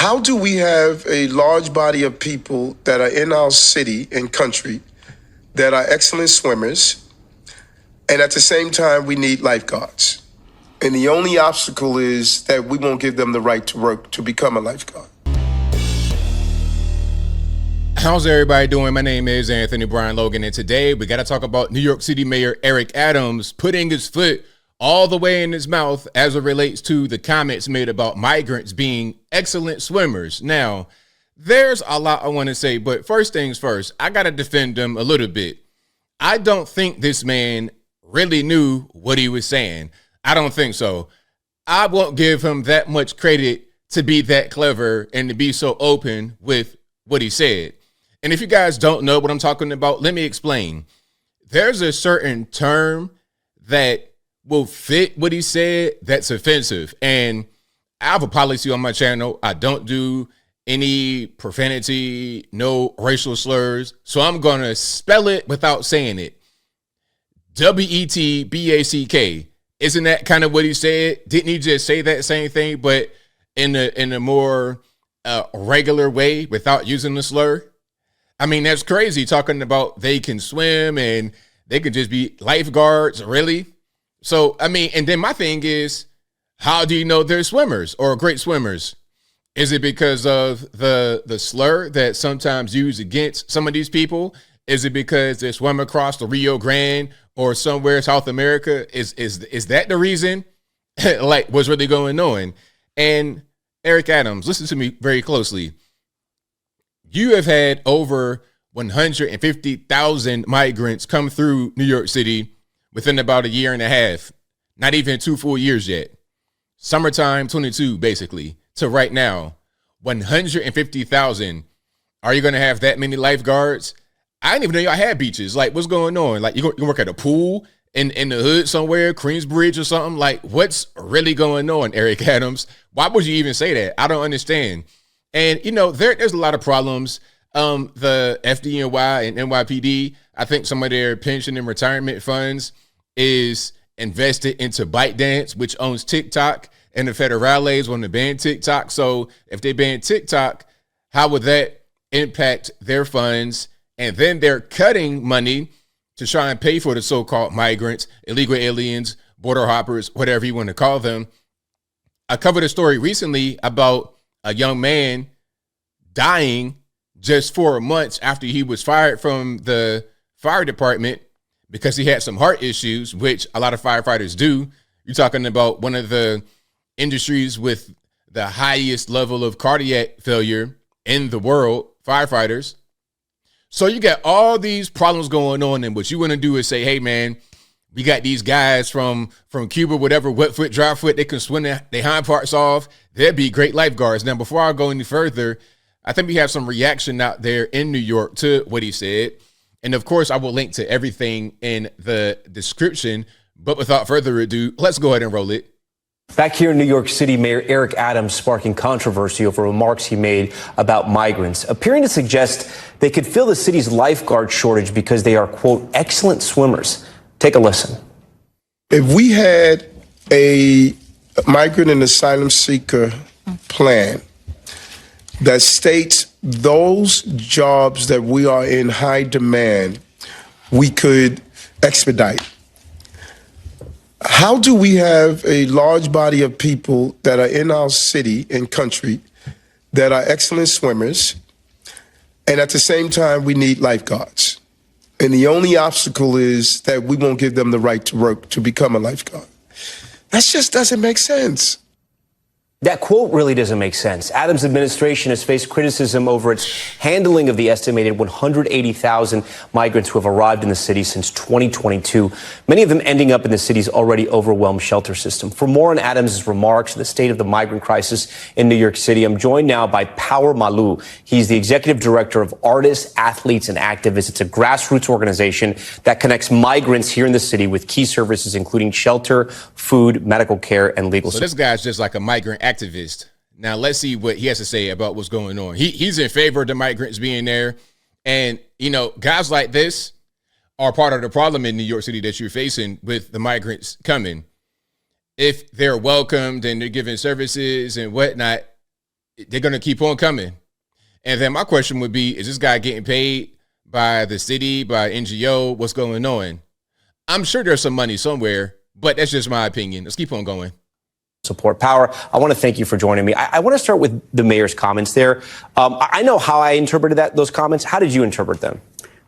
How do we have a large body of people that are in our city and country that are excellent swimmers, and at the same time we need lifeguards? And the only obstacle is that we won't give them the right to work to become a lifeguard. How's everybody doing? My name is Anthony Brian Logan, and today we got to talk about New York City Mayor Eric Adams putting his foot all the way in his mouth as it relates to the comments made about migrants being excellent swimmers. Now, there's a lot I want to say, but first things first, I got to defend him a little bit. I don't think this man really knew what he was saying. I don't think so. I won't give him that much credit to be that clever and to be so open with what he said. And if you guys don't know what I'm talking about, let me explain. There's a certain term that will fit what he said that's offensive. And I have a policy on my channel. I don't do any profanity, no racial slurs. So I'm going to spell it without saying it. W-E-T-B-A-C-K. Isn't that kind of what he said? Didn't he just say that same thing, but in a more regular way without using the slur? I mean, that's crazy, talking about they can swim and they can just be lifeguards, really? So, I mean, and then my thing is, how do you know they're swimmers or great swimmers? Is it because of the slur that sometimes used against some of these people? Is it because they swim across the Rio Grande or somewhere in South America? Is that the reason? Like, what's really going on? And Eric Adams, listen to me very closely. You have had over 150,000 migrants come through New York City within about a year and a half, not even 2 full years yet. Summertime 22, basically, to right now, 150,000. Are you going to have that many lifeguards? I didn't even know y'all had beaches. Like, what's going on? Like, you work at a pool in the hood somewhere, Queensbridge or something? Like, what's really going on, Eric Adams? Why would you even say that? I don't understand. And, you know, there's a lot of problems. The FDNY and NYPD, I think some of their pension and retirement funds is invested into ByteDance, which owns TikTok, and the federales want to ban TikTok. So if they ban TikTok, how would that impact their funds? And then they're cutting money to try and pay for the so-called migrants, illegal aliens, border hoppers, whatever you want to call them. I covered a story recently about a young man dying just 4 months after he was fired from the fire department because he had some heart issues, which a lot of firefighters do. You're talking about one of the industries with the highest level of cardiac failure in the world, firefighters. So you got all these problems going on, and what you want to do is say, hey, man, we got these guys from Cuba, whatever, wet foot, dry foot, they can swim their hind parts off. They'd be great lifeguards. Now, before I go any further, I think we have some reaction out there in New York to what he said. And of course, I will link to everything in the description. But without further ado, let's go ahead and roll it. Back here in New York City, Mayor Eric Adams sparking controversy over remarks he made about migrants, appearing to suggest they could fill the city's lifeguard shortage because they are, quote, excellent swimmers. Take a listen. If we had a migrant and asylum seeker plan that states those jobs that we are in high demand, we could expedite. How do we have a large body of people that are in our city and country that are excellent swimmers, and at the same time we need lifeguards? And the only obstacle is that we won't give them the right to work to become a lifeguard. That just doesn't make sense. That quote really doesn't make sense. Adams' administration has faced criticism over its handling of the estimated 180,000 migrants who have arrived in the city since 2022, many of them ending up in the city's already overwhelmed shelter system. For more on Adams' remarks and the state of the migrant crisis in New York City, I'm joined now by Power Malu. He's the executive director of Artists, Athletes, and Activists. It's a grassroots organization that connects migrants here in the city with key services, including shelter, food, medical care, and legal support. So this guy's just like a migrant activist. Now let's see what he has to say about what's going on. He's in favor of the migrants being there. And, you know, guys like this are part of the problem in New York City that you're facing with the migrants coming. If they're welcomed and they're given services and whatnot, they're going to keep on coming. And then my question would be, is this guy getting paid by the city, by NGO? What's going on? I'm sure there's some money somewhere, but that's just my opinion. Let's keep on going. Support power. I want to thank you for joining me. I want to start with the mayor's comments there. I know how I interpreted those comments. How did you interpret them?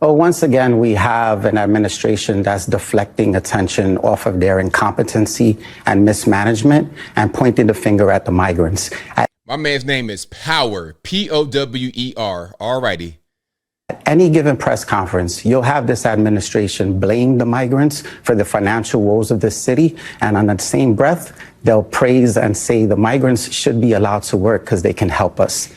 Well, once again, we have an administration that's deflecting attention off of their incompetency and mismanagement and pointing the finger at the migrants. My man's name is Power, Power. All righty. At any given press conference, you'll have this administration blame the migrants for the financial woes of this city. And on the same breath, they'll praise and say the migrants should be allowed to work because they can help us.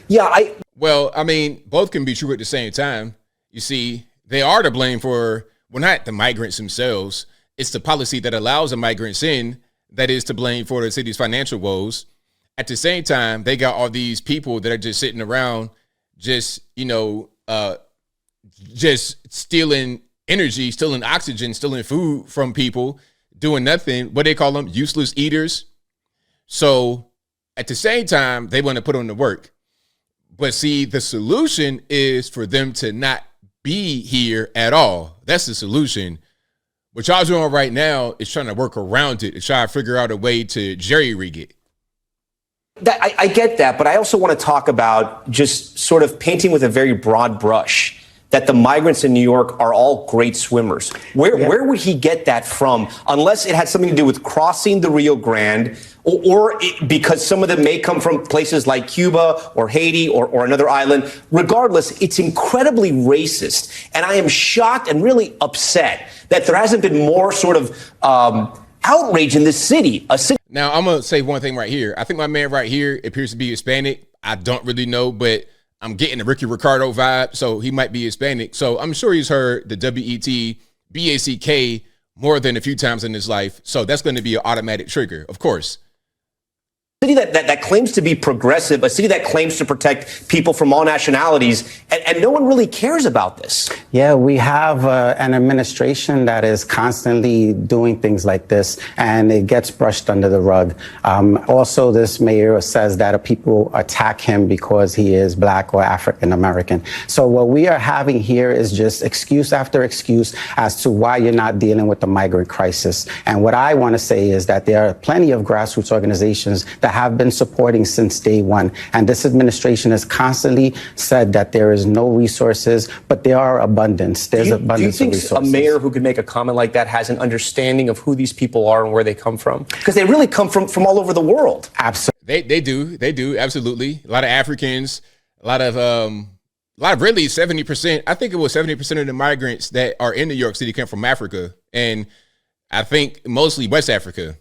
Well, I mean, both can be true at the same time. You see, they are to blame for, well, not the migrants themselves. It's the policy that allows the migrants in that is to blame for the city's financial woes. At the same time, they got all these people that are just sitting around, just, just stealing energy, stealing oxygen, stealing food from people, doing nothing. What they call them, useless eaters. So at the same time, they want to put on the work. But see, the solution is for them to not be here at all. That's the solution. What y'all doing right now is trying to work around it and try to figure out a way to jerry-rig it. I get that, but I also want to talk about just sort of painting with a very broad brush that the migrants in New York are all great swimmers. Where would he get that from? Unless it had something to do with crossing the Rio Grande, or because some of them may come from places like Cuba or Haiti or another island. Regardless, it's incredibly racist. And I am shocked and really upset that there hasn't been more sort of outrage in this city. Now, I'm going to say one thing right here. I think my man right here appears to be Hispanic. I don't really know, but I'm getting the Ricky Ricardo vibe, so he might be Hispanic. So I'm sure he's heard the WETBACK more than a few times in his life. So that's going to be an automatic trigger, of course. A city that claims to be progressive, a city that claims to protect people from all nationalities, and no one really cares about this. Yeah, we have an administration that is constantly doing things like this, and it gets brushed under the rug. Also, this mayor says that people attack him because he is black or African American. So what we are having here is just excuse after excuse as to why you're not dealing with the migrant crisis. And what I want to say is that there are plenty of grassroots organizations that have been supporting since day one. And this administration has constantly said that there is no resources, but there are abundance. There's abundance of resources. Do you think a mayor who could make a comment like that has an understanding of who these people are and where they come from? Because they really come from all over the world. Absolutely. They do. Absolutely. A lot of Africans, a lot of really 70%. I think it was 70% of the migrants that are in New York City come from Africa. And I think mostly West Africa.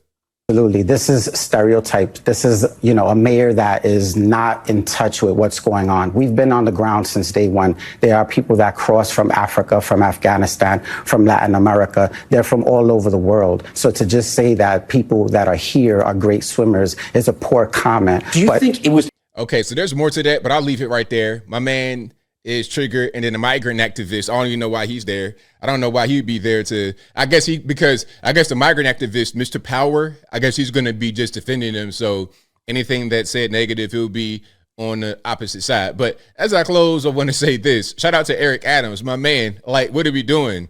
Absolutely. This is Stereotypes. This is, a mayor that is not in touch with what's going on. We've been on the ground since day one. There are people that cross from Africa, from Afghanistan, from Latin America. They're from all over the world. So to just say that people that are here are great swimmers is a poor comment. Do you think it was... Okay, so there's more to that, but I'll leave it right there. My man is triggered, and then the migrant activist, I don't even know why he's there. I don't know why he'd be there because the migrant activist, Mr. Power, I guess he's going to be just defending him. So anything that said negative, he'll be on the opposite side. But as I close, I want to say this. Shout out to Eric Adams, my man. Like, what are we doing?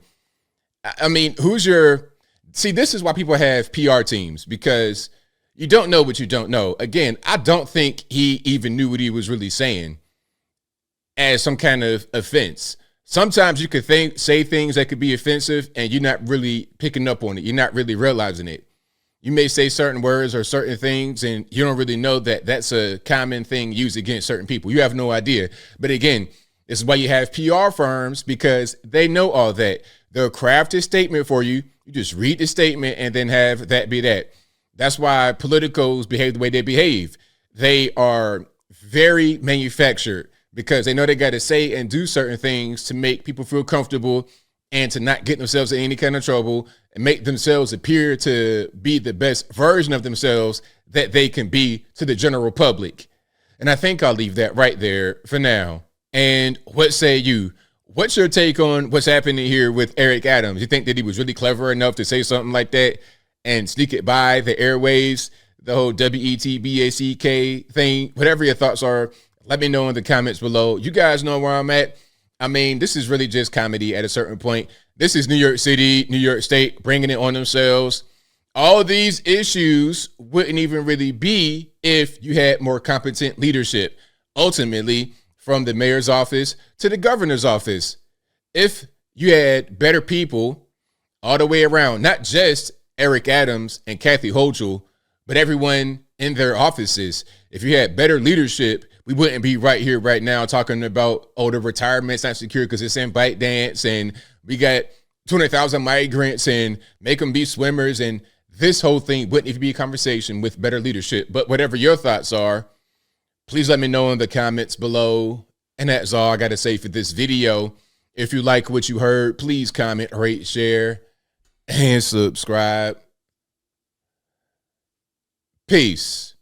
I mean, see, this is why people have PR teams, because you don't know what you don't know. Again, I don't think he even knew what he was really saying as some kind of offense. Sometimes you could say things that could be offensive and you're not really picking up on it. You're not really realizing it. You may say certain words or certain things and you don't really know that that's a common thing used against certain people. You have no idea. But again, this is why you have PR firms, because they know all that. They'll craft a statement for you. You just read the statement and then have that be that. That's why politicos behave the way they behave. They are very manufactured, because they know they got to say and do certain things to make people feel comfortable and to not get themselves in any kind of trouble and make themselves appear to be the best version of themselves that they can be to the general public. And I think I'll leave that right there for now. And what say you? What's your take on what's happening here with Eric Adams? You think that he was really clever enough to say something like that and sneak it by the airwaves, the whole WETBACK thing, whatever your thoughts are, let me know in the comments below. You guys know where I'm at. I mean, this is really just comedy at a certain point. This is New York City, New York State bringing it on themselves. All these issues wouldn't even really be if you had more competent leadership, ultimately from the mayor's office to the governor's office. If you had better people all the way around, not just Eric Adams and Kathy Hochul, but everyone in their offices. If you had better leadership, we wouldn't be right here right now talking about, oh, the retirement's not secure because it's in bite dance and we got 200,000 migrants and make them be swimmers. And this whole thing wouldn't even be a conversation with better leadership. But whatever your thoughts are, please let me know in the comments below. And that's all I got to say for this video. If you like what you heard, please comment, rate, share, and subscribe. Peace.